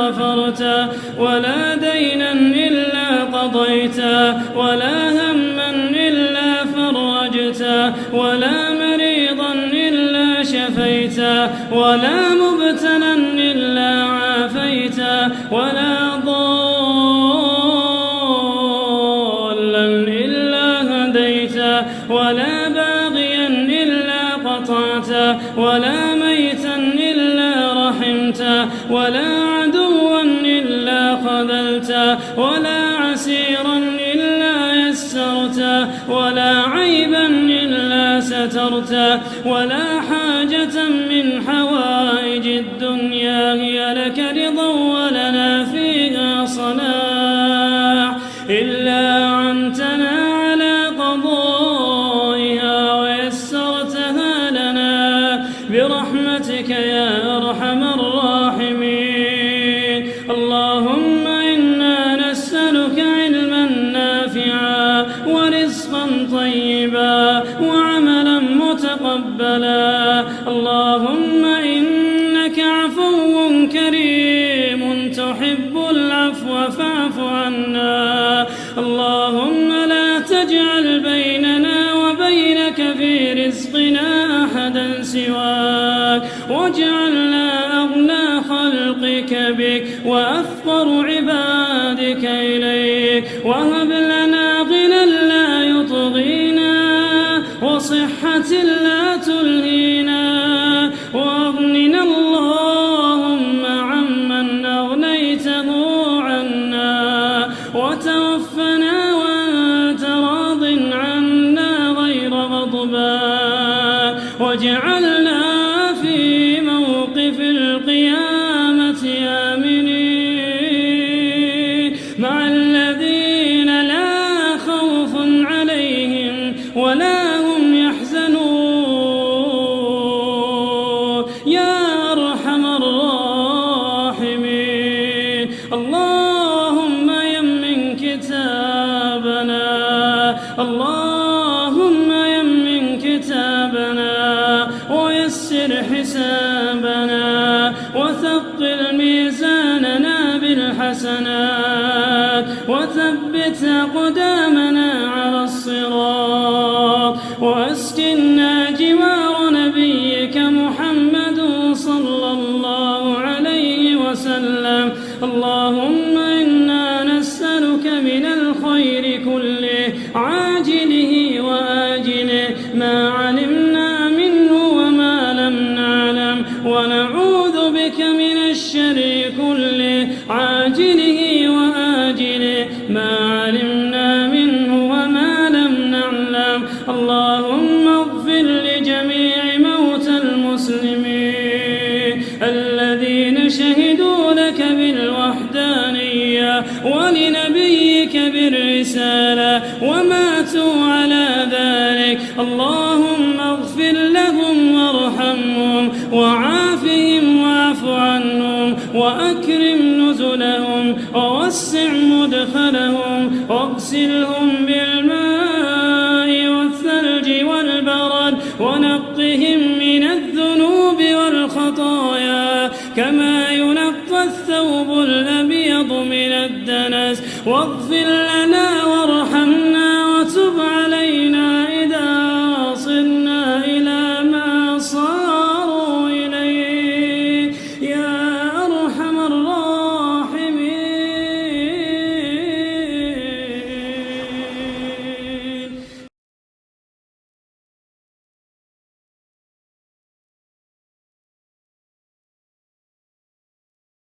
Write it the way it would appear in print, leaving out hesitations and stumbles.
غفرته، ولا دينا إلا قضيته، ولا هما إلا فرجته، ولا مريضا إلا شفيته، ولا مبتلا إلا عافيته، ولا ضالا إلا هديته، ولا باغيا إلا قطعته، ولا ميتا إلا رحمته، ولا عدوا إلا خذلته، ولا عسيرا إلا يسرته، ولا عيبا إلا سترته، ولا حاجة من حوائج الدنيا هي لك رضا ولنا فيها صلاح إلا عنتنا على قضائها ويسرتها لنا برحمتك يا أرحم الراحمين. اللهم إنا نسألك علما نافعا ورزقا طيبا وعملا متقبلا. اللهم إنك عفو كريم تحب العفو فاعف عنا. اللهم لا تجعل بيننا وبينك في رزقنا أحدا سواك، واجعلنا أغنى خلقك بك وأفقر عبادك إليك، وهب لنا غنى لا يطغينا وصحة لا تلهينا، وأغننا اللهم عمن أغنيته عنا، وتوفنا وأنت راض عنا غير غضبان، واجعلنا في موقف القيامة آمنين مع الذين لا خوف عليهم ولا هم يحزنون يا أرحم الراحمين. اللهم يمن كتابنا، اللهم يمن كتابنا ويسر حسابنا، وثقل ميزاننا بالحسنات، وثبت أقدامنا على الصراط، وأسكننا جوار نبيك محمد صلى الله عليه وسلم. اللهم إنا نسألك من الخير كله عاجله وآجله ما علمنا منه وما لم نعلم، ونعوذ بك من الشر كله عاجله وآجله ما علمنا منه وما لم نعلم. اللهم اغفر لجميع موتى المسلمين الذين شهدوا لك بالوحدانية ولنبيك بالرسالة وماتوا على ذلك. اللهم اغفر لهم وارحمهم وعافهم واعف عنهم وأكرم نزلهم ووسع مدخلهم واغسلهم بالماء والثلج والبرد ونقهم من الذنوب والخطايا كما ينقى الثوب الأبيض من الدنس، واغفر لنا